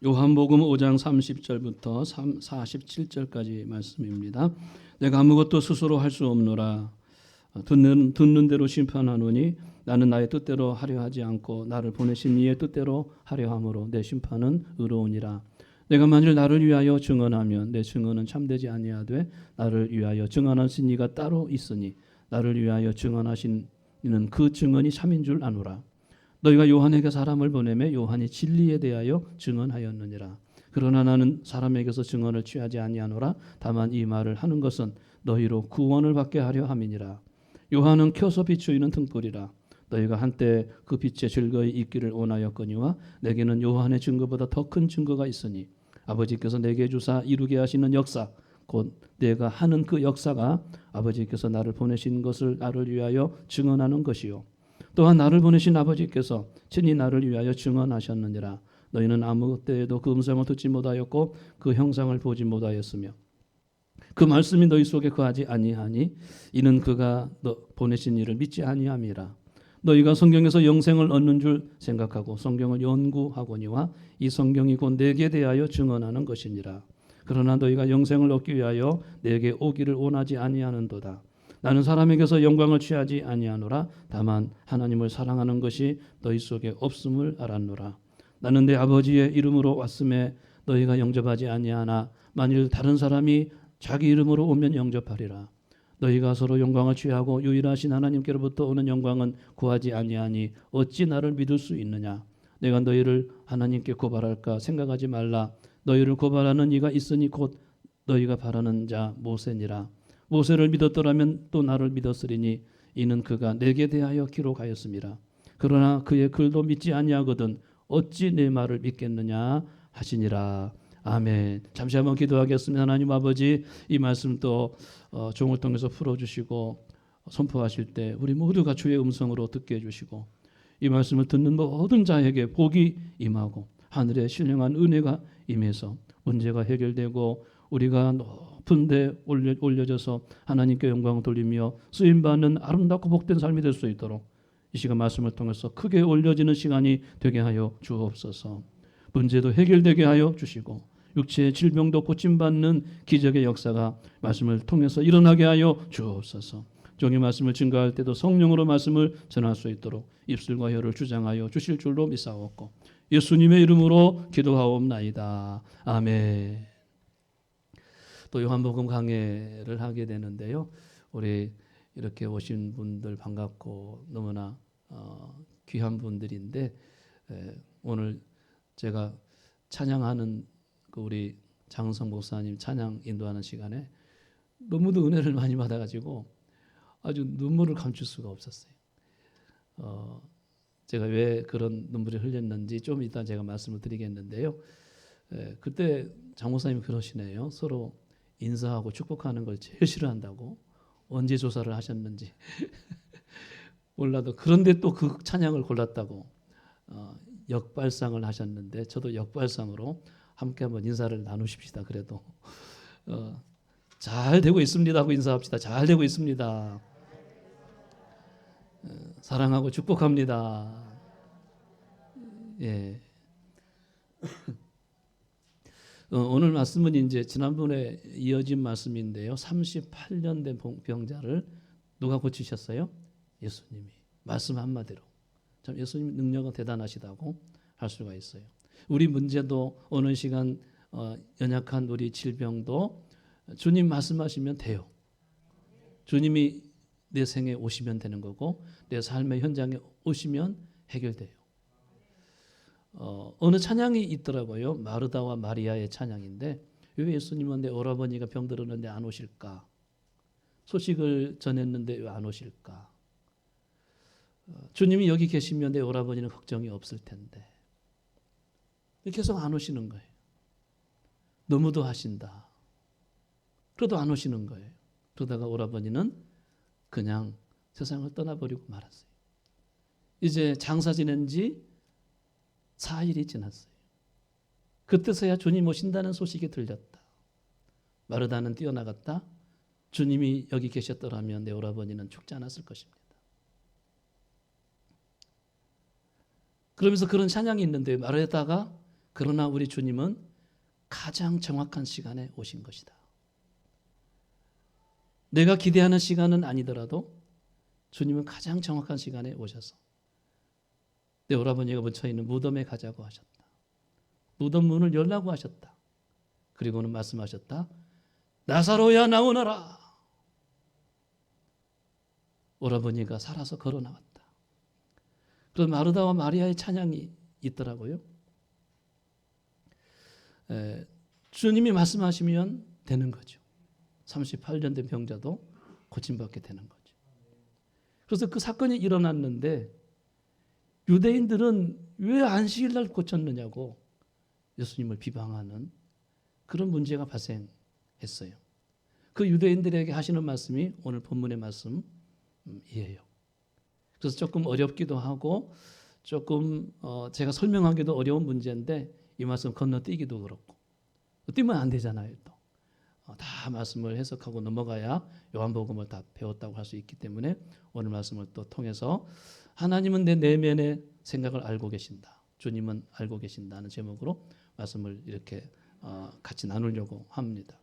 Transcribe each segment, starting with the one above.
요한복음 5장 30절부터 47절까지 말씀입니다. 내가 아무것도 스스로 할 수 없노라. 듣는 대로 심판하노니 나는 나의 뜻대로 하려 하지 않고 나를 보내신 이의 뜻대로 하려 함으로 내 심판은 의로우니라. 내가 만일 나를 위하여 증언하면 내 증언은 참되지 아니하되 나를 위하여 증언하신 이가 따로 있으니 나를 위하여 증언하신 이는 그 증언이 참인 줄 아노라. 너희가 요한에게 사람을 보내매 요한이 진리에 대하여 증언하였느니라. 그러나 나는 사람에게서 증언을 취하지 아니하노라. 다만 이 말을 하는 것은 너희로 구원을 받게 하려 함이니라. 요한은 켜서 비추이는 등불이라. 너희가 한때 그 빛에 즐거이 있기를 원하였거니와 내게는 요한의 증거보다 더 큰 증거가 있으니 아버지께서 내게 주사 이루게 하시는 역사 곧 내가 하는 그 역사가 아버지께서 나를 보내신 것을 나를 위하여 증언하는 것이요 또한 나를 보내신 아버지께서 친히 나를 위하여 증언하셨느니라. 너희는 아무 때에도 그 음성을 듣지 못하였고 그 형상을 보지 못하였으며 그 말씀이 너희 속에 거하지 아니하니 이는 그가 보내신 이를 믿지 아니함이라. 너희가 성경에서 영생을 얻는 줄 생각하고 성경을 연구하거니와 이 성경이 곧 내게 대하여 증언하는 것이니라. 그러나 너희가 영생을 얻기 위하여 내게 오기를 원하지 아니하는도다. 나는 사람에게서 영광을 취하지 아니하노라. 다만 하나님을 사랑하는 것이 너희 속에 없음을 알았노라. 나는 내 아버지의 이름으로 왔음에 너희가 영접하지 아니하나 만일 다른 사람이 자기 이름으로 오면 영접하리라. 너희가 서로 영광을 취하고 유일하신 하나님께로부터 오는 영광은 구하지 아니하니 어찌 나를 믿을 수 있느냐. 내가 너희를 하나님께 고발할까 생각하지 말라. 너희를 고발하는 이가 있으니 곧 너희가 바라는 자 모세니라. 모세를 믿었더라면 또 나를 믿었으리니 이는 그가 내게 대하여 기록하였음이라. 그러나 그의 글도 믿지 아니하거든 어찌 내 말을 믿겠느냐 하시니라. 아멘. 잠시 한번 기도하겠습니다. 하나님 아버지, 이 말씀 또 종을 통해서 풀어주시고 선포하실 때 우리 모두가 주의 음성으로 듣게 해주시고 이 말씀을 듣는 모든 자에게 복이 임하고 하늘의 신령한 은혜가 임해서 문제가 해결되고 우리가 높은 데 올려져서 하나님께 영광을 돌리며 쓰임받는 아름답고 복된 삶이 될 수 있도록 이 시간 말씀을 통해서 크게 올려지는 시간이 되게 하여 주옵소서. 문제도 해결되게 하여 주시고 육체의 질병도 고침받는 기적의 역사가 말씀을 통해서 일어나게 하여 주옵소서. 종의 말씀을 증거할 때도 성령으로 말씀을 전할 수 있도록 입술과 혀를 주장하여 주실 줄로 믿사옵고 예수님의 이름으로 기도하옵나이다. 아멘. 또 요한복음 강해를 하게 되는데요. 우리 이렇게 오신 분들 반갑고 너무나 귀한 분들인데 오늘 제가 찬양하는 그 우리 장성 목사님 찬양 인도하는 시간에 너무도 은혜를 많이 받아가지고 아주 눈물을 감출 수가 없었어요. 제가 왜 그런 눈물이 흘렸는지 좀 이따 제가 말씀을 드리겠는데요. 그때 장 목사님이 그러시네요. 서로 인사하고 축복하는 걸 제일 싫어한다고. 언제 조사를 하셨는지 몰라도 그런데 또 그 찬양을 골랐다고 역발상을 하셨는데 저도 역발상으로 함께 한번 인사를 나누십시다. 그래도 잘 되고 있습니다 하고 인사합시다. 잘 되고 있습니다. 사랑하고 축복합니다. 예. 오늘 말씀은 이제 지난번에 이어진 말씀인데요. 38년 된 병자를 누가 고치셨어요? 예수님이. 말씀 한마디로. 참 예수님 능력은 대단하시다고 할 수가 있어요. 우리 문제도 어느 시간 연약한 우리 질병도 주님 말씀하시면 돼요. 주님이 내 생에 오시면 되는 거고 내 삶의 현장에 오시면 해결돼요. 어느 찬양이 있더라고요. 마르다와 마리아의 찬양인데 왜 예수님은 내 오라버니가 병들었는데 안 오실까? 소식을 전했는데 왜 안 오실까? 주님이 여기 계시면 내 오라버니는 걱정이 없을 텐데 계속 안 오시는 거예요. 너무도 하신다. 그래도 안 오시는 거예요. 그러다가 오라버니는 그냥 세상을 떠나버리고 말았어요. 이제 장사 지낸 지 4일이 지났어요. 그때서야 주님 오신다는 소식이 들렸다. 마르다는 뛰어나갔다. 주님이 여기 계셨더라면 내 오라버니는 죽지 않았을 것입니다. 그러면서 그런 찬양이 있는데 마르다가 그러나 우리 주님은 가장 정확한 시간에 오신 것이다. 내가 기대하는 시간은 아니더라도 주님은 가장 정확한 시간에 오셔서 내 오라버니가 묻혀있는 무덤에 가자고 하셨다. 무덤 문을 열라고 하셨다. 그리고는 말씀하셨다. 나사로야 나오너라. 오라버니가 살아서 걸어 나왔다. 그래서 마르다와 마리아의 찬양이 있더라고요. 주님이 말씀하시면 되는 거죠. 38년 된 병자도 고침받게 되는 거죠. 그래서 그 사건이 일어났는데 유대인들은 왜 안식일 날 고쳤느냐고 예수님을 비방하는 그런 문제가 발생했어요. 그 유대인들에게 하시는 말씀이 오늘 본문의 말씀이에요. 그래서 조금 어렵기도 하고 조금 제가 설명하기도 어려운 문제인데 이 말씀 건너뛰기도 그렇고 뛰면 안 되잖아요. 또 다 말씀을 해석하고 넘어가야 요한복음을 다 배웠다고 할 수 있기 때문에 오늘 말씀을 또 통해서 하나님은 내 내면의 생각을 알고 계신다. 주님은 알고 계신다는 제목으로 말씀을 이렇게 같이 나누려고 합니다.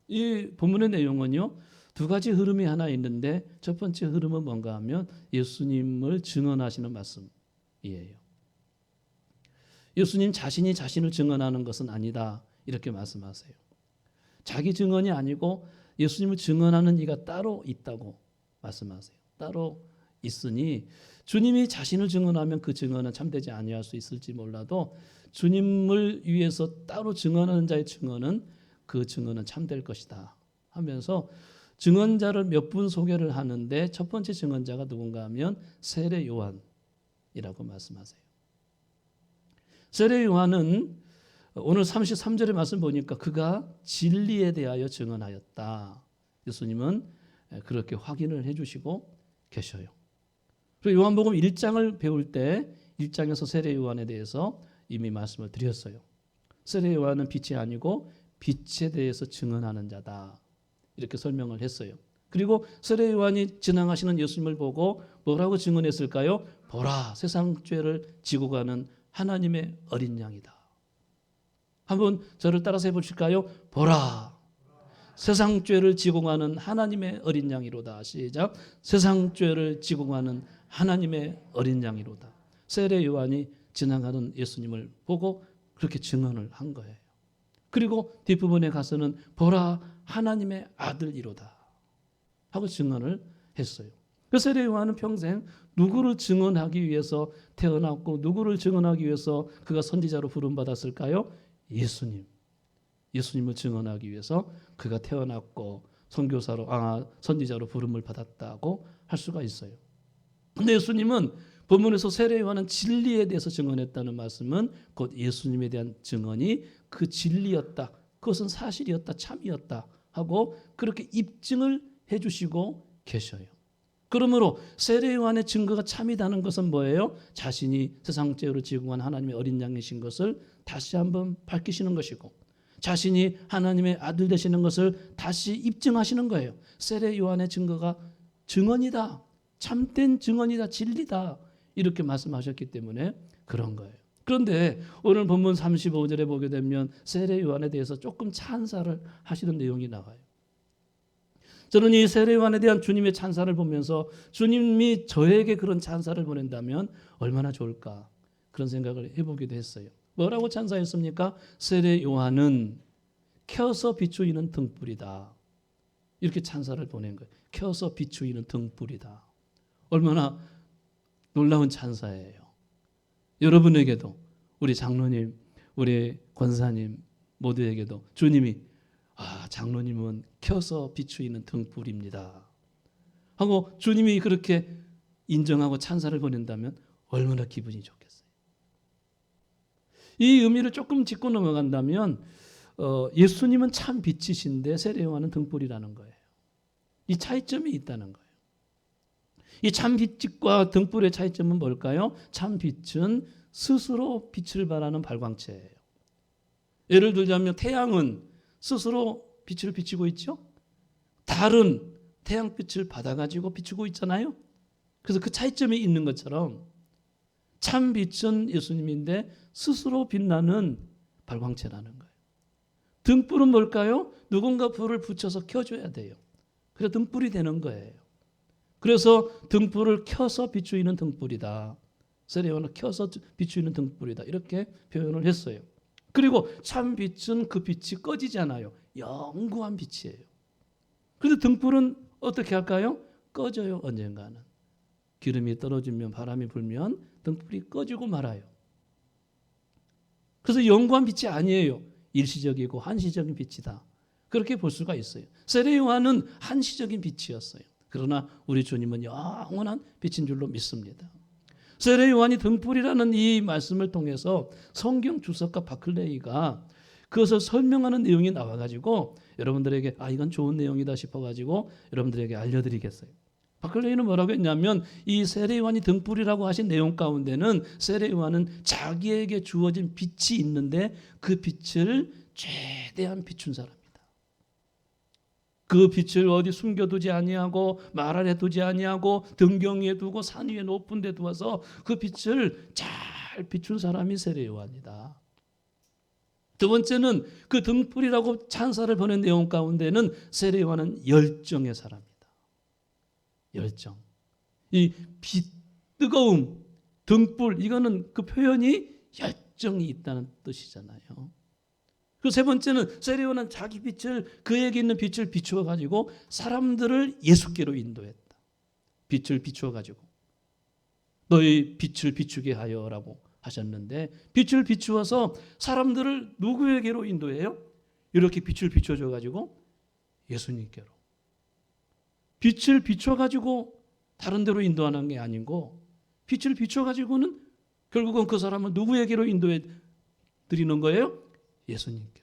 이 본문의 내용은요. 두 가지 흐름이 하나 있는데 첫 번째 흐름은 뭔가 하면 예수님을 증언하시는 말씀이에요. 예수님 자신이 자신을 증언하는 것은 아니다. 이렇게 말씀하세요. 자기 증언이 아니고 예수님을 증언하는 이가 따로 있다고 말씀하세요. 따로 있으니 주님이 자신을 증언하면 그 증언은 참되지 아니할 수 있을지 몰라도 주님을 위해서 따로 증언하는 자의 증언은 그 증언은 참될 것이다 하면서 증언자를 몇 분 소개를 하는데 첫 번째 증언자가 누군가 하면 세례 요한이라고 말씀하세요. 세례 요한은 오늘 33절의 말씀 보니까 그가 진리에 대하여 증언하였다. 예수님은 그렇게 확인을 해주시고 계셔요. 그리고 요한복음 1장을 배울 때 1장에서 세례 요한에 대해서 이미 말씀을 드렸어요. 세례 요한은 빛이 아니고 빛에 대해서 증언하는 자다. 이렇게 설명을 했어요. 그리고 세례 요한이 지나가시는 예수님을 보고 뭐라고 증언했을까요? 보라, 세상 죄를 지고 가는 하나님의 어린 양이다. 한번 저를 따라서 해보실까요? 보라, 세상 죄를 지고 가는 하나님의 어린 양이로다. 시작. 세상 죄를 지고 가는 하나님의 어린 양이로다. 세례 요한이 지나가는 예수님을 보고 그렇게 증언을 한 거예요. 그리고 뒷부분에 가서는 보라, 하나님의 아들이로다 하고 증언을 했어요. 그 세례 요한은 평생 누구를 증언하기 위해서 태어났고 누구를 증언하기 위해서 그가 선지자로 부름받았을까요? 예수님을 증언하기 위해서 그가 태어났고 선지자로 부름을 받았다고 할 수가 있어요. 근데 예수님은 본문에서 세례 요한은 진리에 대해서 증언했다는 말씀은 곧 예수님에 대한 증언이 그 진리였다. 그것은 사실이었다. 참이었다. 하고 그렇게 입증을 해주시고 계셔요. 그러므로 세례 요한의 증거가 참이다는 것은 뭐예요? 자신이 세상 죄로 지고 간 하나님의 어린 양이신 것을 다시 한번 밝히시는 것이고 자신이 하나님의 아들 되시는 것을 다시 입증하시는 거예요. 세례 요한의 증거가 증언이다. 참된 증언이다. 진리다. 이렇게 말씀하셨기 때문에 그런 거예요. 그런데 오늘 본문 35절에 보게 되면 세례 요한에 대해서 조금 찬사를 하시는 내용이 나와요. 저는 이 세례 요한에 대한 주님의 찬사를 보면서 주님이 저에게 그런 찬사를 보낸다면 얼마나 좋을까 그런 생각을 해보기도 했어요. 뭐라고 찬사했습니까? 세례 요한은 켜서 비추이는 등불이다. 이렇게 찬사를 보낸 거예요. 켜서 비추이는 등불이다. 얼마나 놀라운 찬사예요. 여러분에게도 우리 장로님, 우리 권사님 모두에게도 주님이 장로님은 켜서 비추이는 등불입니다 하고 주님이 그렇게 인정하고 찬사를 보낸다면 얼마나 기분이 좋겠어요. 이 의미를 조금 짚고 넘어간다면 예수님은 참 빛이신데 세례 요한은 등불이라는 거예요. 이 차이점이 있다는 거예요. 이 참 빛과 등불의 차이점은 뭘까요? 참 빛은 스스로 빛을 발하는 발광체예요. 예를 들자면 태양은 스스로 빛을 비치고 있죠. 달은 태양빛을 받아가지고 비추고 있잖아요. 그래서 그 차이점이 있는 것처럼 참 빛은 예수님인데 스스로 빛나는 발광체라는 거예요. 등불은 뭘까요? 누군가 불을 붙여서 켜줘야 돼요. 그래서 등불이 되는 거예요. 그래서 등불을 켜서 비추이는 등불이다. 세례요한은 켜서 비추이는 등불이다. 이렇게 표현을 했어요. 그리고 참 빛은 그 빛이 꺼지지 않아요. 영구한 빛이에요. 그런데 등불은 어떻게 할까요? 꺼져요. 언젠가는. 기름이 떨어지면 바람이 불면 등불이 꺼지고 말아요. 그래서 영구한 빛이 아니에요. 일시적이고 한시적인 빛이다. 그렇게 볼 수가 있어요. 세례요한은 한시적인 빛이었어요. 그러나 우리 주님은 영원한 빛인 줄로 믿습니다. 세례요한이 등불이라는 이 말씀을 통해서 성경 주석가 바클레이가 그것을 설명하는 내용이 나와가지고 여러분들에게 이건 좋은 내용이다 싶어가지고 여러분들에게 알려드리겠어요. 바클레이는 뭐라고 했냐면 이 세례요한이 등불이라고 하신 내용 가운데는 세례요한은 자기에게 주어진 빛이 있는데 그 빛을 최대한 비춘 사람이다. 그 빛을 어디 숨겨두지 아니하고 말 안에 두지 아니하고 등경 위에 두고 산 위에 높은 데 두어서 그 빛을 잘 비춘 사람이 세례요한이다. 두 번째는 그 등불이라고 찬사를 보낸 내용 가운데는 세례요한은 열정의 사람이다. 열정. 이 빛, 뜨거움, 등불 이거는 그 표현이 열정이 있다는 뜻이잖아요. 그 세 번째는 세례요한은 자기 빛을 그에게 있는 빛을 비추어 가지고 사람들을 예수께로 인도했다. 빛을 비추어 가지고 너희 빛을 비추게 하여라고 하셨는데 빛을 비추어서 사람들을 누구에게로 인도해요? 이렇게 빛을 비춰줘 가지고 예수님께로. 빛을 비춰 가지고 다른 데로 인도하는 게 아니고 빛을 비춰 가지고는 결국은 그 사람은 누구에게로 인도해 드리는 거예요? 예수님께로.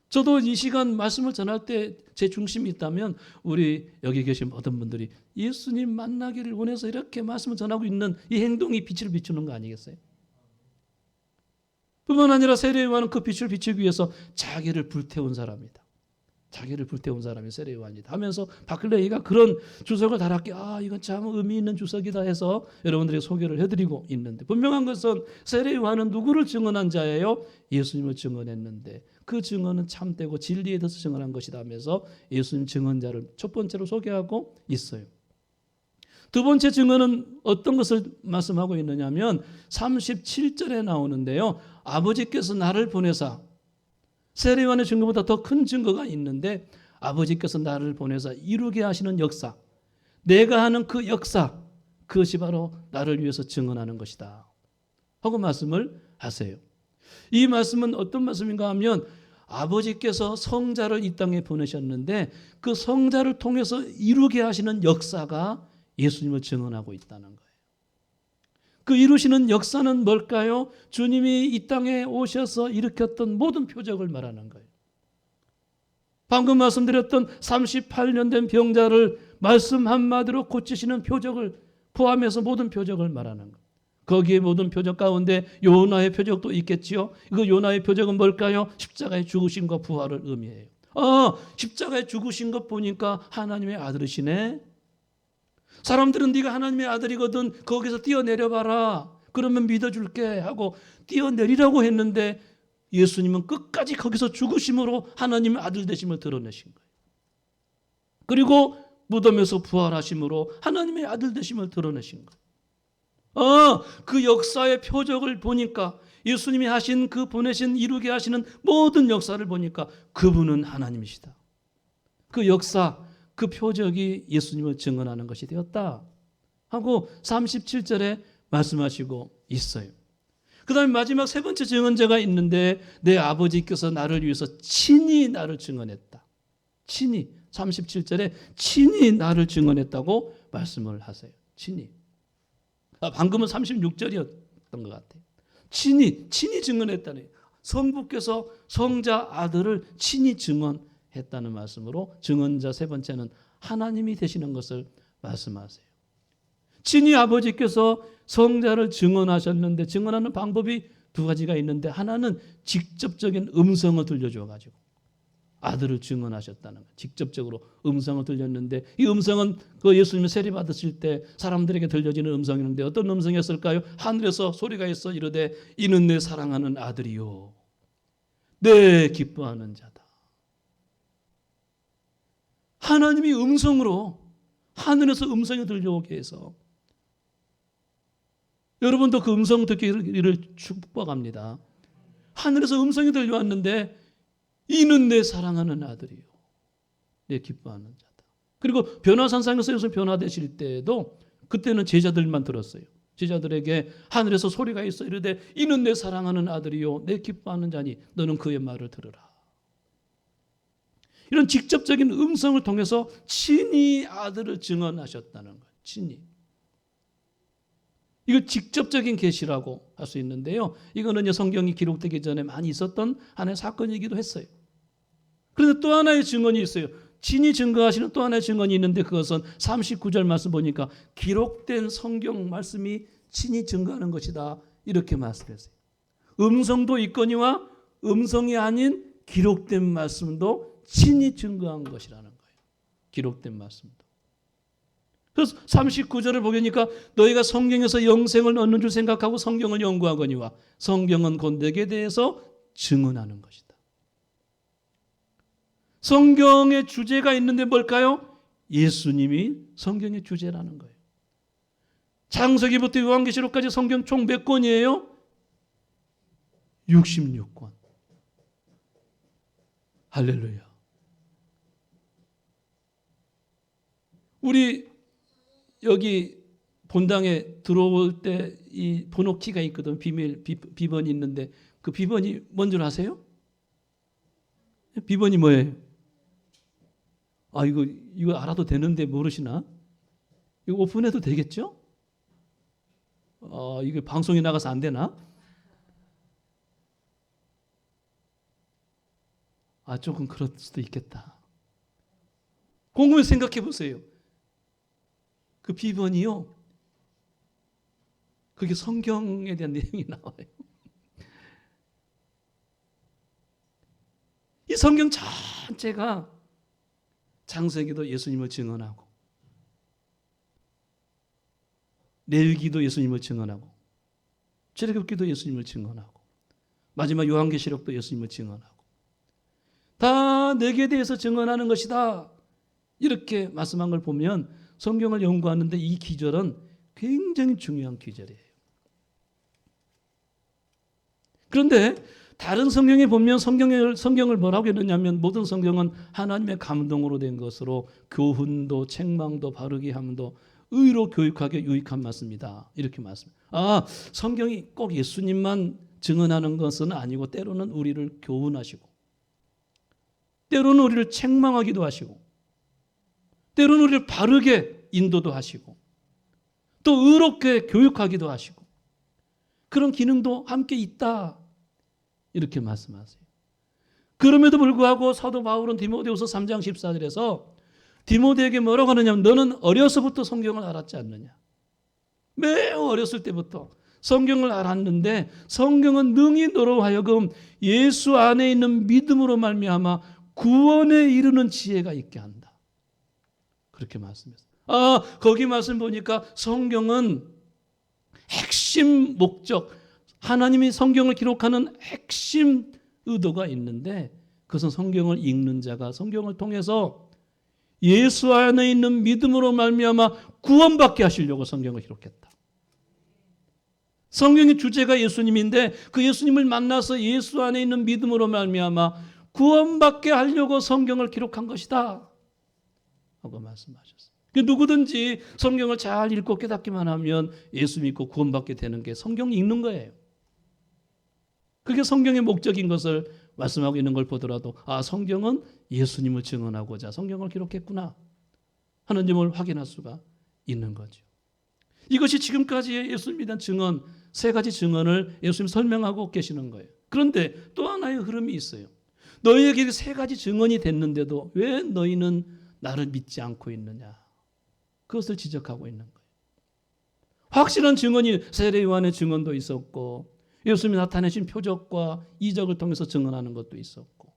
저도 이 시간 말씀을 전할 때 제 중심이 있다면 우리 여기 계신 모든 분들이 예수님 만나기를 원해서 이렇게 말씀을 전하고 있는 이 행동이 빛을 비추는 거 아니겠어요? 뿐만 아니라 세례요한은 그 빛을 비추기 위해서 자기를 불태운 사람이다. 자기를 불태운 사람이 세례요한이다 하면서 바클레이가 그런 주석을 달았기에 이건 참 의미 있는 주석이다 해서 여러분들에게 소개를 해드리고 있는데 분명한 것은 세례요한은 누구를 증언한 자예요? 예수님을 증언했는데 그 증언은 참되고 진리에 대해서 증언한 것이다 하면서 예수님 증언자를 첫 번째로 소개하고 있어요. 두 번째 증언은 어떤 것을 말씀하고 있느냐 하면 37절에 나오는데요. 아버지께서 나를 보내사 세례요한의 증거보다 더 큰 증거가 있는데 아버지께서 나를 보내서 이루게 하시는 역사, 내가 하는 그 역사, 그것이 바로 나를 위해서 증언하는 것이다 하고 말씀을 하세요. 이 말씀은 어떤 말씀인가 하면 아버지께서 성자를 이 땅에 보내셨는데 그 성자를 통해서 이루게 하시는 역사가 예수님을 증언하고 있다는 거예요. 그 이루시는 역사는 뭘까요? 주님이 이 땅에 오셔서 일으켰던 모든 표적을 말하는 거예요. 방금 말씀드렸던 38년 된 병자를 말씀 한마디로 고치시는 표적을 포함해서 모든 표적을 말하는 거예요. 거기에 모든 표적 가운데 요나의 표적도 있겠지요. 그 요나의 표적은 뭘까요? 십자가의 죽으심과 부활을 의미해요. 십자가의 죽으신 것 보니까 하나님의 아들이시네. 사람들은 네가 하나님의 아들이거든 거기서 뛰어내려봐라. 그러면 믿어줄게 하고 뛰어내리라고 했는데 예수님은 끝까지 거기서 죽으심으로 하나님의 아들 되심을 드러내신 거예요. 그리고 무덤에서 부활하심으로 하나님의 아들 되심을 드러내신 거예요. 그 역사의 표적을 보니까 예수님이 하신 그 보내신 이루게 하시는 모든 역사를 보니까 그분은 하나님이시다. 그 역사 그 표적이 예수님을 증언하는 것이 되었다 하고 37절에 말씀하시고 있어요. 그 다음에 마지막 세 번째 증언자가 있는데 내 아버지께서 나를 위해서 친히 나를 증언했다. 친히 37절에 친히 나를 증언했다고 말씀을 하세요. 친히. 방금은 36절이었던 것 같아요. 친히 증언했다니 성부께서 성자 아들을 친히 증언했다는 말씀으로 증언자 세 번째는 하나님이 되시는 것을 말씀하세요. 친히 아버지께서 성자를 증언하셨는데 증언하는 방법이 두 가지가 있는데 하나는 직접적인 음성을 들려줘 가지고 아들을 증언하셨다는 거예요. 직접적으로 음성을 들렸는데 이 음성은 그 예수님이 세례받으실 때 사람들에게 들려지는 음성이었는데 어떤 음성이었을까요? 하늘에서 소리가 있어 이르되 이는 내 사랑하는 아들이요 내 기뻐하는 자다. 하나님이 음성으로 하늘에서 음성이 들려오게 해서 여러분도 그 음성 듣기를 축복합니다. 하늘에서 음성이 들려왔는데 이는 내 사랑하는 아들이요 내 기뻐하는 자다. 그리고 변화산상에서 예수님 변화되실 때에도 그때는 제자들만 들었어요. 제자들에게 하늘에서 소리가 있어 이르되 이는 내 사랑하는 아들이요 내 기뻐하는 자니 너는 그의 말을 들으라. 이런 직접적인 음성을 통해서 친히 아들을 증언하셨다는 거예요. 친히. 이거 직접적인 계시라고 할 수 있는데요. 이거는 성경이 기록되기 전에 많이 있었던 하나의 사건이기도 했어요. 그런데 또 하나의 증언이 있어요. 친히 증거하시는 또 하나의 증언이 있는데 그것은 39절 말씀 보니까 기록된 성경 말씀이 친히 증거하는 것이다. 이렇게 말씀했어요. 음성도 있거니와 음성이 아닌 기록된 말씀도 친히 증거한 것이라는 거예요. 기록된 말씀도. 그래서 39절을 보니까 너희가 성경에서 영생을 얻는 줄 생각하고 성경을 연구하거니와 성경은 곧 내게 대해서 증언하는 것이다. 성경의 주제가 있는데 뭘까요? 예수님이 성경의 주제라는 거예요. 창세기부터 요한계시록까지 성경 총 몇 권이에요? 66권. 할렐루야. 우리 여기 본당에 들어올 때 이 번호키가 있거든. 비번이 있는데 그 비번이 뭔 줄 아세요? 비번이 뭐예요? 아, 이거 알아도 되는데 모르시나? 이거 오픈해도 되겠죠? 이게 방송에 나가서 안 되나? 조금 그럴 수도 있겠다. 곰곰이 생각해 보세요. 그 비번이요. 그게 성경에 대한 내용이 나와요. 이 성경 전체가 창세기도 예수님을 증언하고 레위기도 예수님을 증언하고 출애굽기도 예수님을 증언하고 마지막 요한계시록도 예수님을 증언하고 다 내게 대해서 증언하는 것이다. 이렇게 말씀한 걸 보면 성경을 연구하는데 이 기절은 굉장히 중요한 기절이에요. 그런데 다른 성경에 보면 성경을 뭐라고 했느냐면 모든 성경은 하나님의 감동으로 된 것으로 교훈도 책망도 바르게 함도 의로 교육하게 유익한 말씀이다. 이렇게 말씀합니다. 성경이 꼭 예수님만 증언하는 것은 아니고 때로는 우리를 교훈하시고 때로는 우리를 책망하기도 하시고 때로는 우리를 바르게 인도도 하시고 또 의롭게 교육하기도 하시고 그런 기능도 함께 있다. 이렇게 말씀하세요. 그럼에도 불구하고 사도 바울은 디모데후서 3장 14절에서 디모데에게 뭐라고 하느냐면 너는 어려서부터 성경을 알았지 않느냐. 매우 어렸을 때부터 성경을 알았는데 성경은 능히 너로 하여금 예수 안에 있는 믿음으로 말미암아 구원에 이르는 지혜가 있게 한다. 그렇게 말씀했어요. 거기 말씀 보니까 성경은 핵심 목적, 하나님이 성경을 기록하는 핵심 의도가 있는데 그것은 성경을 읽는 자가 성경을 통해서 예수 안에 있는 믿음으로 말미암아 구원받게 하시려고 성경을 기록했다. 성경의 주제가 예수님인데 그 예수님을 만나서 예수 안에 있는 믿음으로 말미암아 구원받게 하려고 성경을 기록한 것이다 하고 말씀하셨어요. 누구든지 성경을 잘 읽고 깨닫기만 하면 예수 믿고 구원받게 되는 게 성경 읽는 거예요. 그게 성경의 목적인 것을 말씀하고 있는 걸 보더라도 성경은 예수님을 증언하고자 성경을 기록했구나 하는 점을 확인할 수가 있는 거죠. 이것이 지금까지의 예수님에 대한 증언, 세 가지 증언을 예수님이 설명하고 계시는 거예요. 그런데 또 하나의 흐름이 있어요. 너희에게 세 가지 증언이 됐는데도 왜 너희는 나를 믿지 않고 있느냐. 그것을 지적하고 있는 거예요. 확실한 증언이 세례 요한의 증언도 있었고 예수님이 나타내신 표적과 이적을 통해서 증언하는 것도 있었고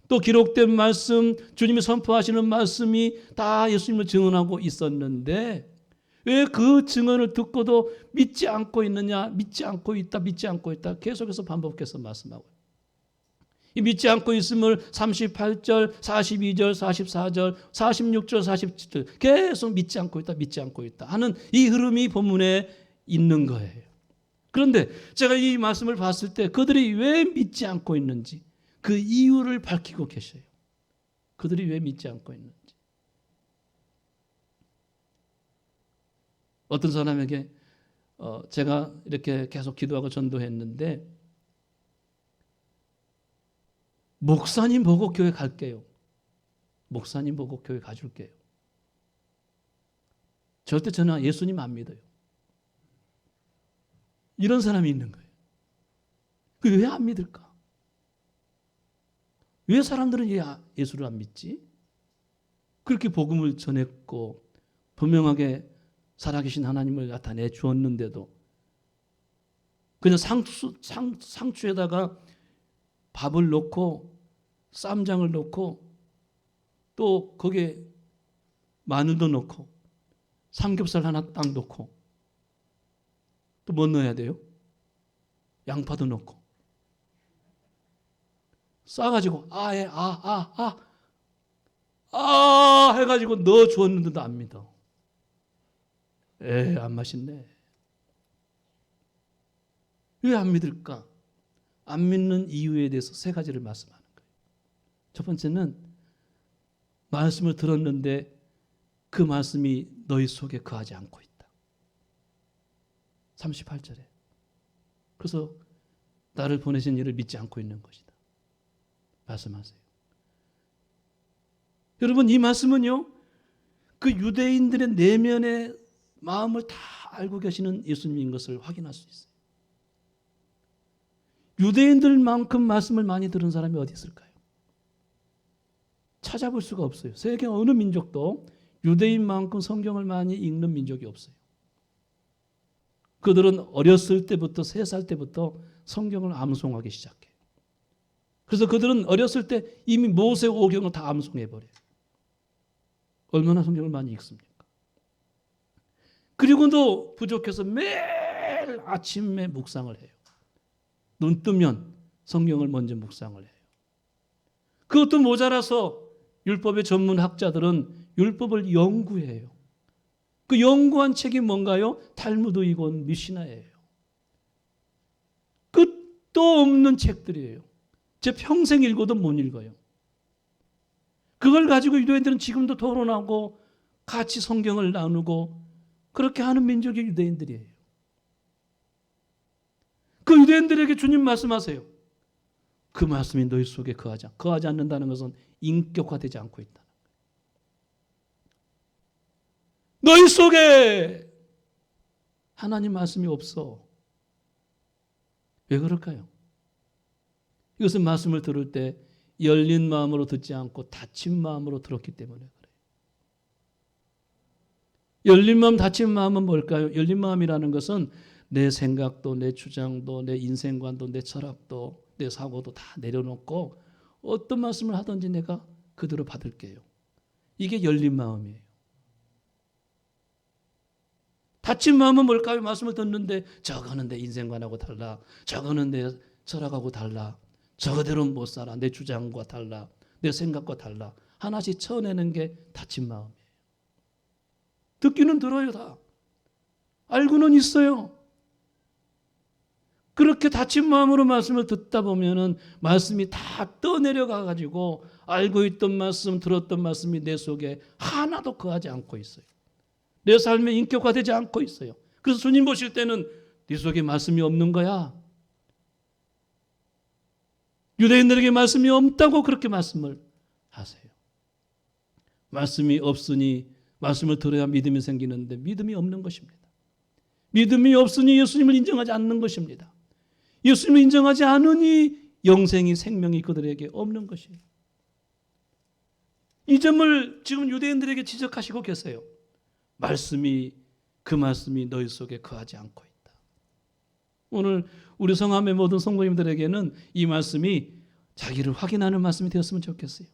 또 기록된 말씀, 주님이 선포하시는 말씀이 다 예수님을 증언하고 있었는데 왜 그 증언을 듣고도 믿지 않고 있느냐? 믿지 않고 있다, 믿지 않고 있다. 계속해서 반복해서 말씀하고 이 믿지 않고 있음을 38절, 42절, 44절, 46절, 47절 계속 믿지 않고 있다, 믿지 않고 있다 하는 이 흐름이 본문에 있는 거예요. 그런데 제가 이 말씀을 봤을 때 그들이 왜 믿지 않고 있는지 그 이유를 밝히고 계셔요. 그들이 왜 믿지 않고 있는지. 어떤 사람에게 제가 이렇게 계속 기도하고 전도했는데 목사님 보고 교회 갈게요. 목사님 보고 교회 가줄게요. 절대 저는 예수님 안 믿어요. 이런 사람이 있는 거예요. 왜 안 믿을까? 왜 사람들은 예수를 안 믿지? 그렇게 복음을 전했고 분명하게 살아계신 하나님을 나타내 주었는데도 그냥 상추에다가 밥을 넣고 쌈장을 넣고 또 거기에 마늘도 넣고 삼겹살 하나 딱 넣고 또 뭐 넣어야 돼요? 양파도 넣고 싸가지고 해가지고 넣어 주었는데도 안 믿어. 안 맛있네. 왜 안 믿을까? 안 믿는 이유에 대해서 세 가지를 말씀하는 거예요. 첫 번째는 말씀을 들었는데 그 말씀이 너희 속에 거하지 않고 있다. 38절에. 그래서 나를 보내신 이를 믿지 않고 있는 것이다. 말씀하세요. 여러분 이 말씀은요. 그 유대인들의 내면의 마음을 다 알고 계시는 예수님인 것을 확인할 수 있어요. 유대인들만큼 말씀을 많이 들은 사람이 어디 있을까요? 찾아볼 수가 없어요. 세계 어느 민족도 유대인만큼 성경을 많이 읽는 민족이 없어요. 그들은 어렸을 때부터 3살 때부터 성경을 암송하기 시작해요. 그래서 그들은 어렸을 때 이미 모세 오경을 다 암송해버려요. 얼마나 성경을 많이 읽습니까? 그리고도 부족해서 매일 아침에 묵상을 해요. 눈 뜨면 성경을 먼저 묵상을 해요. 그것도 모자라서 율법의 전문 학자들은 율법을 연구해요. 그 연구한 책이 뭔가요? 탈무드이건 미시나예요. 끝도 없는 책들이에요. 제 평생 읽어도 못 읽어요. 그걸 가지고 유대인들은 지금도 토론하고 같이 성경을 나누고 그렇게 하는 민족이 유대인들이에요. 그 유대인들에게 주님 말씀하세요. 그 말씀이 너희 속에 거하지 않는다는 것은 인격화되지 않고 있다. 너희 속에 하나님 말씀이 없어. 왜 그럴까요? 이것은 말씀을 들을 때 열린 마음으로 듣지 않고 닫힌 마음으로 들었기 때문에 그래요. 열린 마음, 닫힌 마음은 뭘까요? 열린 마음이라는 것은 내 생각도, 내 주장도, 내 인생관도, 내 철학도, 내 사고도 다 내려놓고 어떤 말씀을 하든지 내가 그대로 받을게요. 이게 열린 마음이에요. 닫힌 마음은 뭘까요? 말씀을 듣는데 저거는 내 인생관하고 달라. 저거는 내 철학하고 달라. 저거대로는 못 살아. 내 주장과 달라. 내 생각과 달라. 하나씩 쳐내는 게 닫힌 마음이에요. 듣기는 들어요 다. 알고는 있어요. 그렇게 닫힌 마음으로 말씀을 듣다 보면은 말씀이 다 떠내려가 가지고 알고 있던 말씀, 들었던 말씀이 내 속에 하나도 거하지 않고 있어요. 내 삶에 인격화되지 않고 있어요. 그래서 주님 보실 때는 네 속에 말씀이 없는 거야. 유대인들에게 말씀이 없다고 그렇게 말씀을 하세요. 말씀이 없으니 말씀을 들어야 믿음이 생기는데 믿음이 없는 것입니다. 믿음이 없으니 예수님을 인정하지 않는 것입니다. 예수님을 인정하지 않으니 영생이 생명이 그들에게 없는 것이에요. 이 점을 지금 유대인들에게 지적하시고 계세요. 그 말씀이 너희 속에 거하지 않고 있다. 오늘 우리 성함의 모든 성도님들에게는 이 말씀이 자기를 확인하는 말씀이 되었으면 좋겠어요.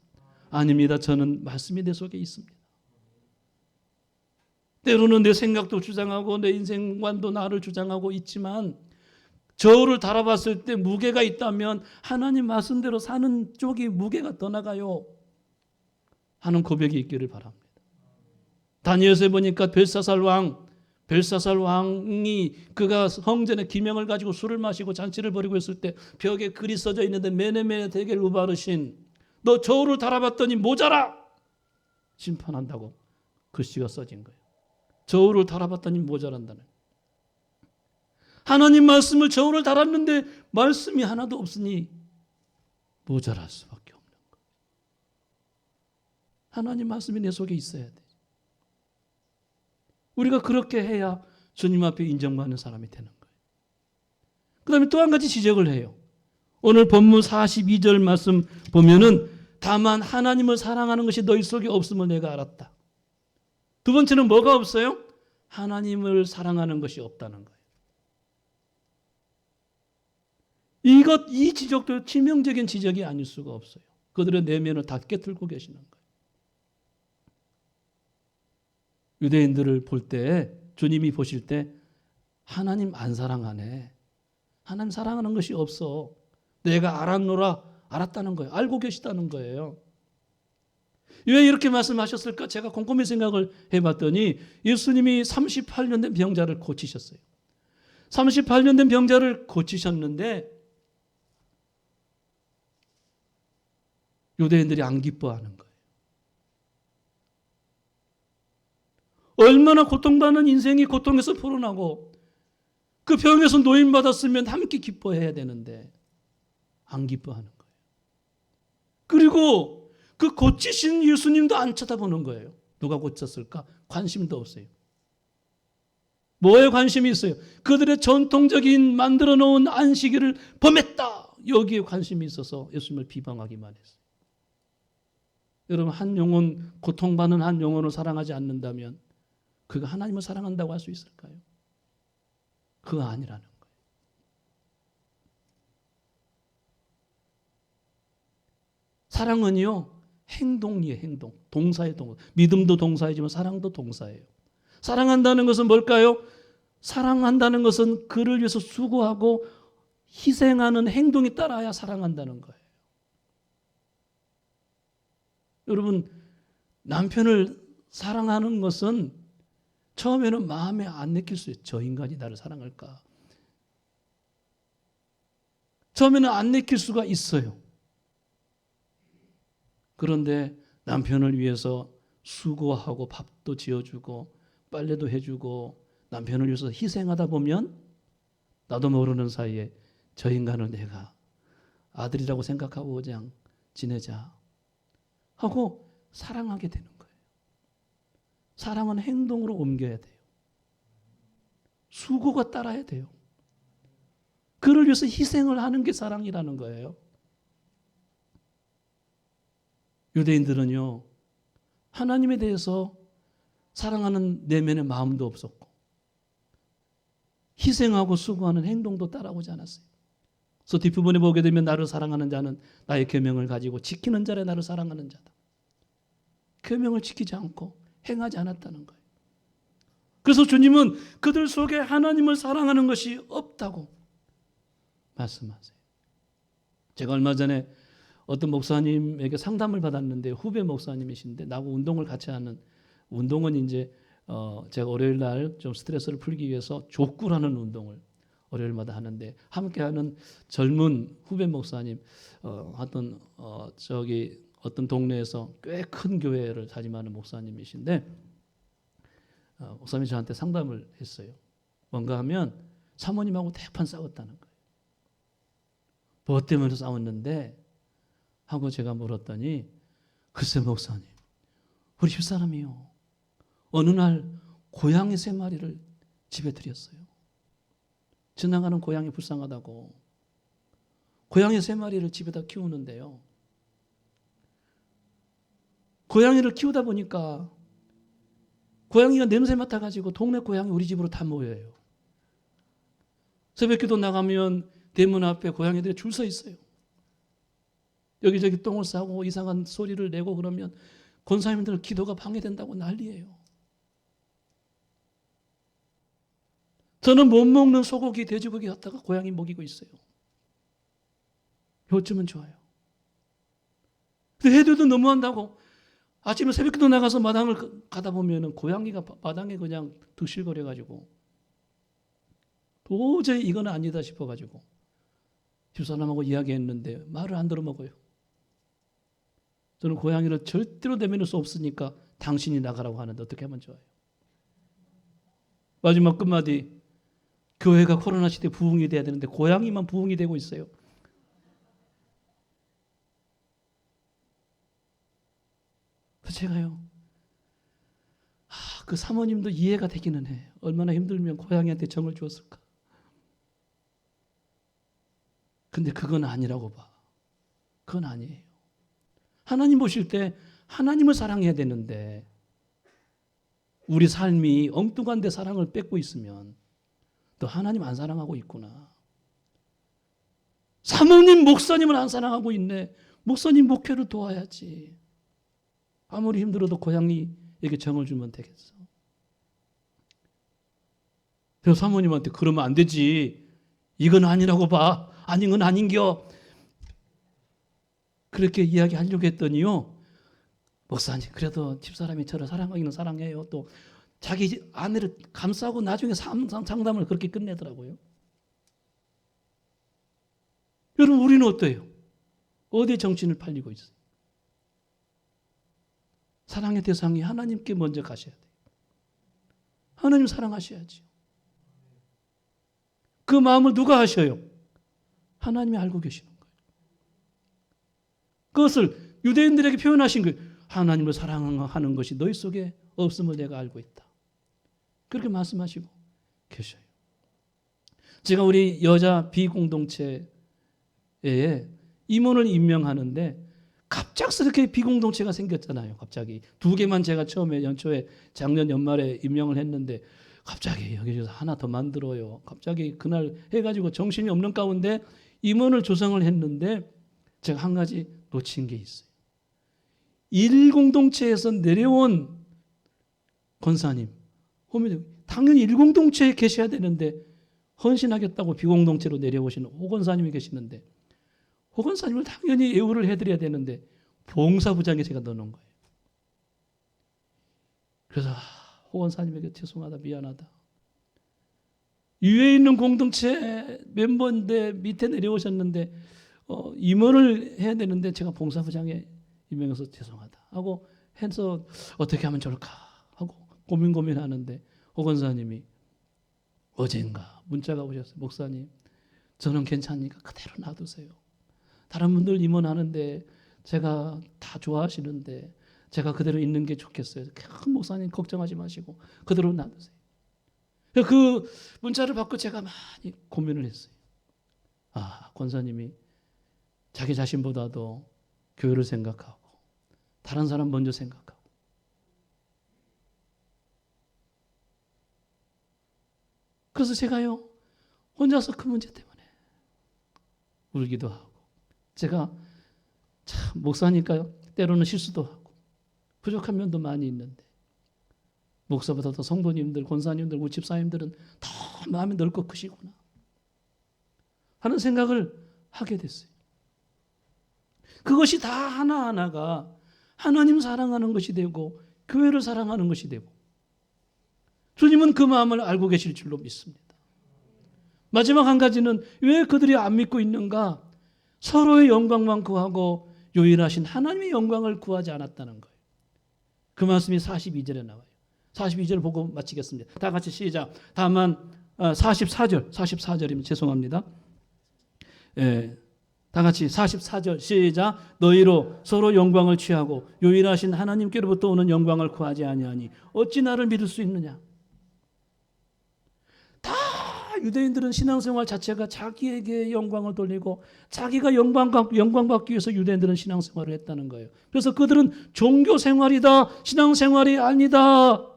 아닙니다. 저는 말씀이 내 속에 있습니다. 때로는 내 생각도 주장하고 내 인생관도 나를 주장하고 있지만 저울을 달아봤을 때 무게가 있다면 하나님 말씀대로 사는 쪽이 무게가 더 나가요 하는 고백이 있기를 바랍니다. 다니엘서에 보니까 벨사살 왕이 그가 성전에 기명을 가지고 술을 마시고 잔치를 벌이고 있을 때 벽에 글이 써져 있는데 메네메네 데겔 우바르신 너 저울을 달아봤더니 모자라 심판한다고 글씨가 써진 거예요. 저울을 달아봤더니 모자란다는. 하나님 말씀을 저울을 달았는데 말씀이 하나도 없으니 모자랄 수밖에 없는 거예요. 하나님 말씀이 내 속에 있어야 돼. 우리가 그렇게 해야 주님 앞에 인정받는 사람이 되는 거예요. 그 다음에 또 한 가지 지적을 해요. 오늘 본문 42절 말씀 보면은 다만 하나님을 사랑하는 것이 너희 속에 없음을 내가 알았다. 두 번째는 뭐가 없어요? 하나님을 사랑하는 것이 없다는 거예요. 이 지적도 치명적인 지적이 아닐 수가 없어요. 그들의 내면을 다 깨뚫고 계시는 거예요. 유대인들을 볼 때, 주님이 보실 때 하나님 안 사랑하네. 하나님 사랑하는 것이 없어. 내가 알았노라. 알았다는 거예요. 알고 계시다는 거예요. 왜 이렇게 말씀하셨을까? 제가 곰곰이 생각을 해봤더니 예수님이 38년 된 병자를 고치셨어요. 38년 된 병자를 고치셨는데 유대인들이 안 기뻐하는 거예요. 얼마나 고통받는 인생이 고통에서 풀어나고 그 병에서 노임받았으면 함께 기뻐해야 되는데 안 기뻐하는 거예요. 그리고 그 고치신 예수님도 안 쳐다보는 거예요. 누가 고쳤을까? 관심도 없어요. 뭐에 관심이 있어요? 그들의 전통적인 만들어 놓은 안식일을 범했다. 여기에 관심이 있어서 예수님을 비방하기만 했어요. 여러분, 한 영혼, 고통받는 한 영혼을 사랑하지 않는다면 그가 하나님을 사랑한다고 할 수 있을까요? 그거 아니라는 거예요. 사랑은요, 행동이에요, 행동. 동사의 동사. 믿음도 동사이지만 사랑도 동사예요. 사랑한다는 것은 뭘까요? 사랑한다는 것은 그를 위해서 수고하고 희생하는 행동이 따라야 사랑한다는 거예요. 여러분, 남편을 사랑하는 것은 처음에는 마음에 안 느낄 수 있어요. 저 인간이 나를 사랑할까? 처음에는 안 느낄 수가 있어요. 그런데 남편을 위해서 수고하고 밥도 지어주고 빨래도 해주고 남편을 위해서 희생하다 보면 나도 모르는 사이에 저 인간을 내가 아들이라고 생각하고 그냥 지내자 하고 사랑하게 되는 거예요. 사랑은 행동으로 옮겨야 돼요. 수고가 따라야 돼요. 그를 위해서 희생을 하는 게 사랑이라는 거예요. 유대인들은요, 하나님에 대해서 사랑하는 내면의 마음도 없었고 희생하고 수고하는 행동도 따라오지 않았어요. 그래서 뒷부분에 보게 되면 나를 사랑하는 자는 나의 계명을 가지고 지키는 자를 나를 사랑하는 자다. 계명을 지키지 않고 행하지 않았다는 거예요. 그래서 주님은 그들 속에 하나님을 사랑하는 것이 없다고 말씀하세요. 제가 얼마 전에 어떤 목사님에게 상담을 받았는데 후배 목사님이신데 나하고 운동을 같이 하는, 운동은 이제 제가 월요일 날 좀 스트레스를 풀기 위해서 족구라는 운동을 월요일마다 하는데 함께하는 젊은 후배 목사님 어떤 동네에서 꽤 큰 교회를 다짐하는 목사님이신데 목사님이 저한테 상담을 했어요. 뭔가 하면 사모님하고 대판 싸웠다는 거예요. 뭐 때문에 싸웠는데 하고 제가 물었더니 글쎄 목사님, 우리 집사람이요, 어느 날 고양이 3마리를 집에 들였어요. 지나가는 고양이 불쌍하다고 고양이 3마리를 집에다 키우는데요, 고양이를 키우다 보니까 고양이가 냄새 맡아가지고 동네 고양이 우리 집으로 다 모여요. 새벽기도 나가면 대문 앞에 고양이들이 줄 서 있어요. 여기저기 똥을 싸고 이상한 소리를 내고 그러면 권사님들 기도가 방해된다고 난리예요. 저는 못 먹는 소고기, 돼지고기 갖다가 고양이 먹이고 있어요. 요즘은 좋아요. 근데 해도 너무한다고 아침에 새벽기도 나가서 마당을 가다 보면은 고양이가 마당에 그냥 득실거려가지고 도저히 이건 아니다 싶어가지고 집사람하고 이야기했는데 말을 안 들어먹어요. 저는 고양이를 절대로 내면을 수 없으니까 당신이 나가라고 하는데 어떻게 하면 좋아요? 마지막 끝마디, 교회가 코로나 시대 부흥이 돼야 되는데 고양이만 부흥이 되고 있어요. 제가요, 그 사모님도 이해가 되기는 해. 얼마나 힘들면 고양이한테 정을 주었을까. 근데 그건 아니라고 봐. 그건 아니에요. 하나님 보실 때 하나님을 사랑해야 되는데 우리 삶이 엉뚱한 데 사랑을 뺏고 있으면 너 하나님 안 사랑하고 있구나. 사모님 목사님을 안 사랑하고 있네. 목사님 목회를 도와야지. 아무리 힘들어도 고양이에게 정을 주면 되겠어. 그래서 사모님한테 그러면 안 되지. 이건 아니라고 봐. 아닌 건 아닌겨. 그렇게 이야기하려고 했더니요. 목사님 그래도 집사람이 저를 사랑하기는 사랑해요. 또 자기 아내를 감싸고 나중에 상담을 그렇게 끝내더라고요. 여러분 우리는 어때요? 어디에 정신을 팔리고 있어요? 사랑의 대상이 하나님께 먼저 가셔야 돼요. 하나님 사랑하셔야죠. 그 마음을 누가 하셔요? 하나님이 알고 계시는 거예요. 그것을 유대인들에게 표현하신 거예요. 하나님을 사랑하는 것이 너희 속에 없음을 내가 알고 있다. 그렇게 말씀하시고 계셔요. 제가 우리 여자 비공동체에 임원을 임명하는데 갑작스럽게 비공동체가 생겼잖아요. 갑자기 2개만 제가 처음에 연초에 작년 연말에 임명을 했는데 갑자기 여기저기서 하나 더 만들어요. 갑자기 그날 해가지고 정신이 없는 가운데 임원을 조성을 했는데 제가 한 가지 놓친 게 있어요. 1공동체에서 내려온 권사님, 당연히 1공동체에 계셔야 되는데 헌신하겠다고 비공동체로 내려오시는 호건사님이 계시는데 호건사님을 당연히 예우를 해드려야 되는데 봉사부장에 제가 넣어놓은 거예요. 그래서 호건사님에게 죄송하다, 미안하다. 위에 있는 공동체 멤버인데 밑에 내려오셨는데 임원을 해야 되는데 제가 봉사부장에 임명해서 죄송하다 하고 해서 어떻게 하면 좋을까 하고 고민하는데 호건사님이 어젠가 문자가 오셨어요. 목사님 저는 괜찮으니까 그대로 놔두세요. 다른 분들 임원하는데 제가 다 좋아하시는데 제가 그대로 있는 게 좋겠어요. 큰 목사님 걱정하지 마시고 그대로 놔두세요. 그 문자를 받고 제가 많이 고민을 했어요. 권사님이 자기 자신보다도 교회를 생각하고 다른 사람 먼저 생각하고 그래서 제가요 혼자서 그 문제 때문에 울기도 하고 제가 참 목사니까요 때로는 실수도 하고 부족한 면도 많이 있는데 목사보다도 성도님들, 권사님들, 우리 집사님들은 더 마음이 넓고 크시구나 하는 생각을 하게 됐어요. 그것이 다 하나하나가 하나님 사랑하는 것이 되고 교회를 사랑하는 것이 되고 주님은 그 마음을 알고 계실 줄로 믿습니다. 마지막 한 가지는 왜 그들이 안 믿고 있는가? 서로의 영광만 구하고 유일하신 하나님의 영광을 구하지 않았다는 거예요. 그 말씀이 42절에 나와요. 42절 보고 마치겠습니다. 다 같이 시작. 다만 44절이면 죄송합니다. 예, 다 같이 44절 시작. 너희로 서로 영광을 취하고 유일하신 하나님께로부터 오는 영광을 구하지 아니하니 어찌 나를 믿을 수 있느냐. 다 유대인들은 신앙생활 자체가 자기에게 영광을 돌리고 자기가 영광받기 위해서 유대인들은 신앙생활을 했다는 거예요. 그래서 그들은 종교생활이다, 신앙생활이 아니다.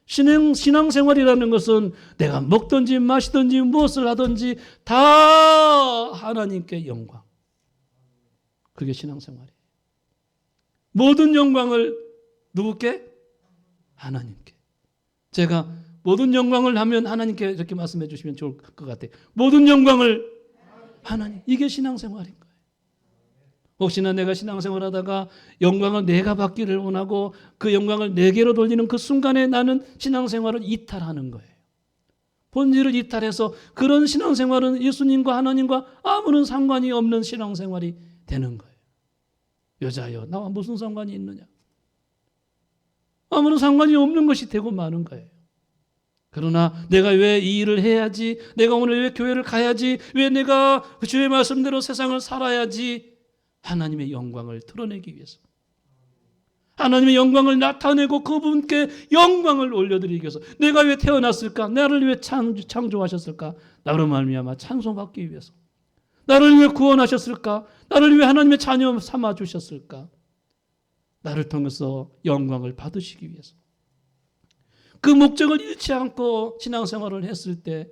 신앙생활이라는 것은 내가 먹든지 마시든지 무엇을 하든지 다 하나님께 영광. 그게 신앙생활이에요. 모든 영광을 누구께? 하나님께. 제가 모든 영광을 하면 하나님께 이렇게 말씀해 주시면 좋을 것 같아요. 모든 영광을 하나님. 이게 신앙생활인 거예요. 혹시나 내가 신앙생활 하다가 영광을 내가 받기를 원하고 그 영광을 내게로 돌리는 그 순간에 나는 신앙생활을 이탈하는 거예요. 본질을 이탈해서 그런 신앙생활은 예수님과 하나님과 아무런 상관이 없는 신앙생활이 되는 거예요. 여자여 나와 무슨 상관이 있느냐. 아무런 상관이 없는 것이 되고 마는 거예요. 그러나 내가 왜 이 일을 해야지, 내가 오늘 왜 교회를 가야지, 왜 내가 주의 말씀대로 세상을 살아야지, 하나님의 영광을 드러내기 위해서, 하나님의 영광을 나타내고 그분께 영광을 올려드리기 위해서, 내가 왜 태어났을까, 나를 왜 창조하셨을까, 나로 말미암아 찬송받기 위해서, 나를 왜 구원하셨을까, 나를 왜 하나님의 자녀 삼아주셨을까, 나를 통해서 영광을 받으시기 위해서. 그 목적을 잃지 않고 신앙생활을 했을 때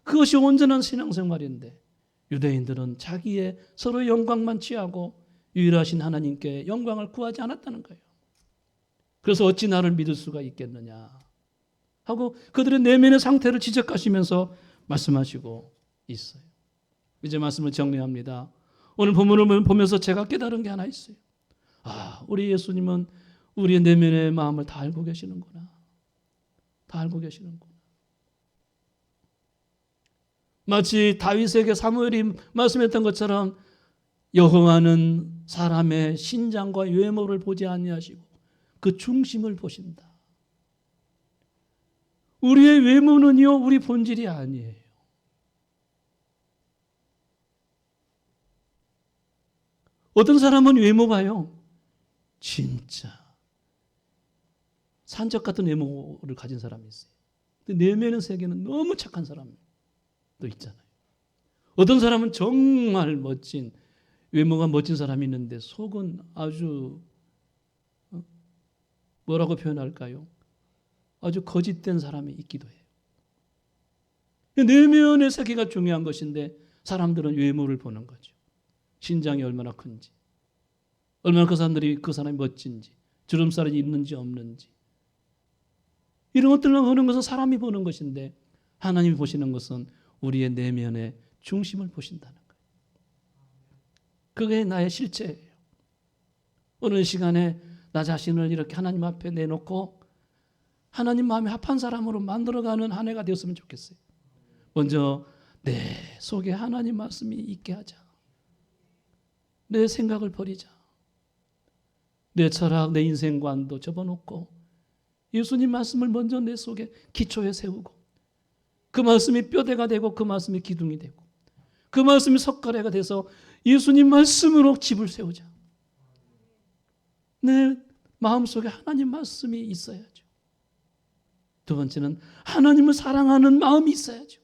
그것이 온전한 신앙생활인데, 유대인들은 자기의 서로 영광만 취하고 유일하신 하나님께 영광을 구하지 않았다는 거예요. 그래서 어찌 나를 믿을 수가 있겠느냐 하고 그들의 내면의 상태를 지적하시면서 말씀하시고 있어요. 이제 말씀을 정리합니다. 오늘 본문을 보면서 제가 깨달은 게 하나 있어요. 우리 예수님은 우리의 내면의 마음을 다 알고 계시는구나. 다 알고 계시는구나. 마치 다윗에게 사무엘이 말씀했던 것처럼 여호와는 사람의 신장과 외모를 보지 아니하시고 그 중심을 보신다. 우리의 외모는요, 우리 본질이 아니에요. 어떤 사람은 외모 봐요. 진짜 산적 같은 외모를 가진 사람이 있어요. 근데 내면의 세계는 너무 착한 사람도 있잖아요. 어떤 사람은 정말 멋진, 외모가 멋진 사람이 있는데 속은 아주 뭐라고 표현할까요? 아주 거짓된 사람이 있기도 해요. 내면의 세계가 중요한 것인데 사람들은 외모를 보는 거죠. 신장이 얼마나 큰지, 얼마나 그 사람이 멋진지, 주름살이 있는지 없는지, 이런 것들을 보는 것은 사람이 보는 것인데 하나님이 보시는 것은 우리의 내면의 중심을 보신다는 거예요. 그게 나의 실체예요. 오늘 시간에 나 자신을 이렇게 하나님 앞에 내놓고 하나님 마음에 합한 사람으로 만들어가는 한 해가 되었으면 좋겠어요. 먼저 내 속에 하나님 말씀이 있게 하자. 내 생각을 버리자. 내 철학, 내 인생관도 접어놓고 예수님 말씀을 먼저 내 속에 기초에 세우고 그 말씀이 뼈대가 되고 그 말씀이 기둥이 되고 그 말씀이 석가래가 돼서 예수님 말씀으로 집을 세우자. 내 마음속에 하나님 말씀이 있어야죠. 두 번째는 하나님을 사랑하는 마음이 있어야죠.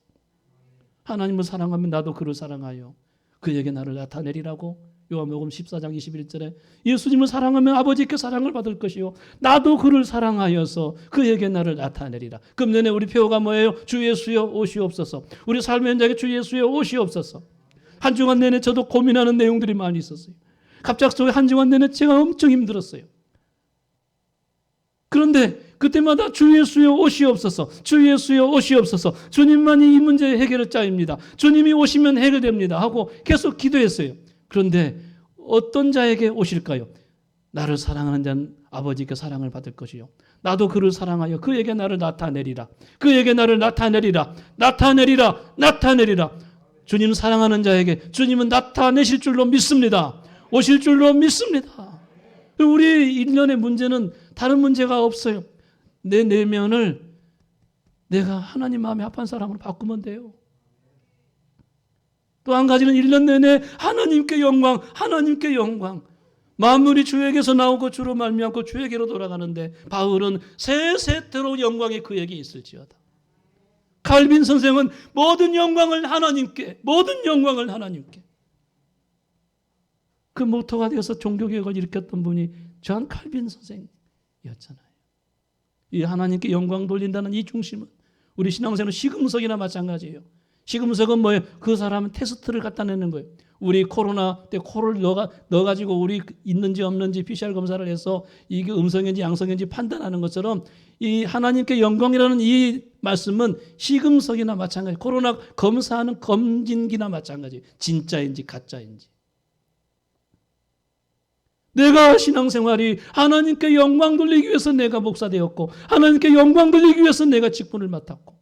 하나님을 사랑하면 나도 그를 사랑하여 그에게 나를 나타내리라고 요한복음 14장 21절에 예수님을 사랑하면 아버지께 사랑을 받을 것이요 나도 그를 사랑하여서 그에게 나를 나타내리라. 금년에 우리 표어가 뭐예요? 주 예수여 오시옵소서. 우리 삶의 현장에 주 예수여 오시옵소서. 한 주간 내내 저도 고민하는 내용들이 많이 있었어요. 갑작스럽게 한 주간 내내 제가 엄청 힘들었어요. 그런데 그때마다 주 예수여 오시옵소서, 주 예수여 오시옵소서, 주님만이 이 문제의 해결의 자입니다, 주님이 오시면 해결됩니다 하고 계속 기도했어요. 그런데 어떤 자에게 오실까요? 나를 사랑하는 자는 아버지께 사랑을 받을 것이요 나도 그를 사랑하여 그에게 나를 나타내리라. 그에게 나를 나타내리라. 나타내리라. 나타내리라. 주님 사랑하는 자에게 주님은 나타내실 줄로 믿습니다. 오실 줄로 믿습니다. 우리 일련의 문제는 다른 문제가 없어요. 내 내면을 내가 하나님 마음에 합한 사람으로 바꾸면 돼요. 또 한 가지는 1년 내내 하나님께 영광, 하나님께 영광. 만물이 주에게서 나오고 주로 말미암고 주에게로 돌아가는데 바울은 세세토록 영광이 그에게 있을지어다. 칼빈 선생은 모든 영광을 하나님께, 모든 영광을 하나님께. 그 모토가 되어서 종교개혁을 일으켰던 분이 존 칼빈 선생이었잖아요. 이 하나님께 영광 돌린다는 이 중심은 우리 신앙생활은 시금석이나 마찬가지예요. 시금석은 뭐예요? 그 사람은 테스트를 갖다 내는 거예요. 우리 코로나 때 코를 넣어가지고 우리 있는지 없는지 PCR 검사를 해서 이게 음성인지 양성인지 판단하는 것처럼 이 하나님께 영광이라는 이 말씀은 시금석이나 마찬가지, 코로나 검사하는 검진기나 마찬가지, 진짜인지 가짜인지. 내가 신앙생활이 하나님께 영광 돌리기 위해서 내가 목사 되었고, 하나님께 영광 돌리기 위해서 내가 직분을 맡았고,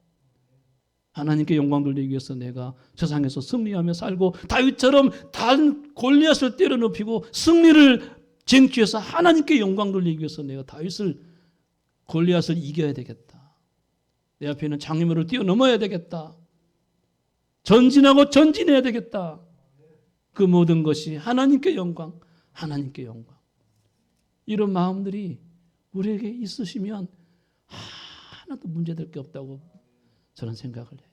하나님께 영광 돌리기 위해서 내가 세상에서 승리하며 살고, 다윗처럼 단 골리앗을 때려눕히고 승리를 쟁취해서 하나님께 영광 돌리기 위해서 내가 골리앗을 이겨야 되겠다. 내 앞에 있는 장애물을 뛰어넘어야 되겠다. 전진하고 전진해야 되겠다. 그 모든 것이 하나님께 영광, 하나님께 영광. 이런 마음들이 우리에게 있으시면 하나도 문제될 게 없다고 저는 생각을 해요.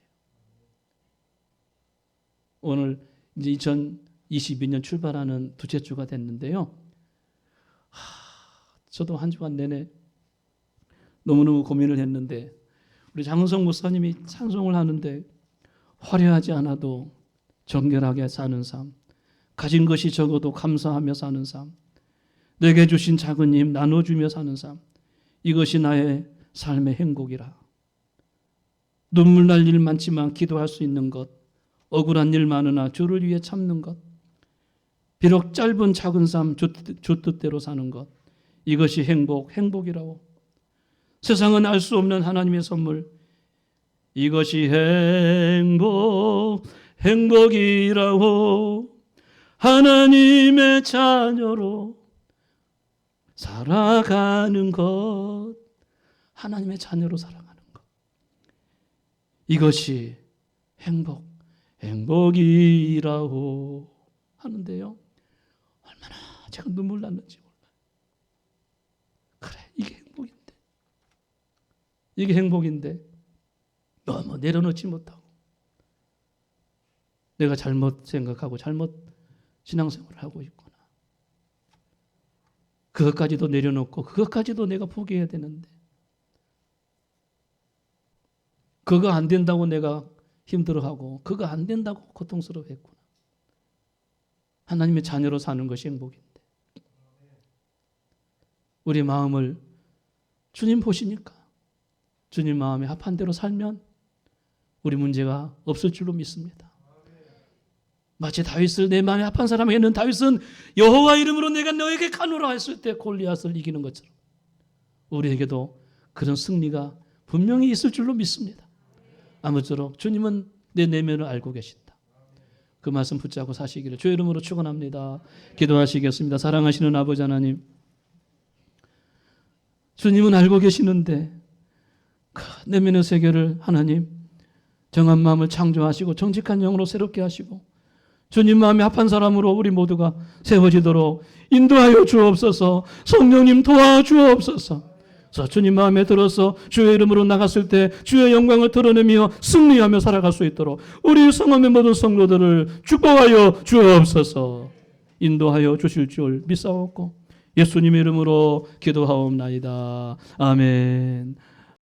오늘 이제 2022년 출발하는 두째 주가 됐는데요. 저도 한 주간 내내 너무너무 고민을 했는데, 우리 장은성 목사님이 찬송을 하는데 화려하지 않아도 정결하게 사는 삶, 가진 것이 적어도 감사하며 사는 삶, 내게 주신 작은 힘 나눠주며 사는 삶, 이것이 나의 삶의 행복이라. 눈물 날 일 많지만 기도할 수 있는 것, 억울한 일 많으나 주를 위해 참는 것, 비록 짧은 작은 삶 주 뜻대로 사는 것, 이것이 행복이라고. 세상은 알 수 없는 하나님의 선물, 이것이 행복이라고. 하나님의 자녀로 살아가는 것, 하나님의 자녀로 살아가는 것, 이것이 행복이라고 하는데요. 얼마나 제가 눈물 났는지 몰라요. 그래, 이게 행복인데 너무 내려놓지 못하고, 내가 잘못 생각하고 잘못 신앙생활을 하고 있구나. 그것까지도 내려놓고 그것까지도 내가 포기해야 되는데, 그거 안 된다고 내가 힘들어하고 그거 안 된다고 고통스러워했구나. 하나님의 자녀로 사는 것이 행복인데, 우리 마음을 주님 보시니까 주님 마음에 합한 대로 살면 우리 문제가 없을 줄로 믿습니다. 마치 다윗을 내 마음에 합한 사람에게는, 다윗은 여호와 이름으로 내가 너에게 가노라 했을 때 골리앗을 이기는 것처럼 우리에게도 그런 승리가 분명히 있을 줄로 믿습니다. 아무쪼록 주님은 내 내면을 알고 계신다. 그 말씀 붙잡고 사시기를 주의 이름으로 축원합니다. 기도하시겠습니다. 사랑하시는 아버지 하나님, 주님은 알고 계시는데 그 내면의 세계를 하나님 정한 마음을 창조하시고 정직한 영으로 새롭게 하시고 주님 마음에 합한 사람으로 우리 모두가 세워지도록 인도하여 주옵소서. 성령님 도와주옵소서. 주님 마음에 들어서 주의 이름으로 나갔을 때 주의 영광을 드러내며 승리하며 살아갈 수 있도록 우리 성함의 모든 성도들을 축복하여 주옵소서. 인도하여 주실 줄 믿사옵고 예수님의 이름으로 기도하옵나이다. 아멘.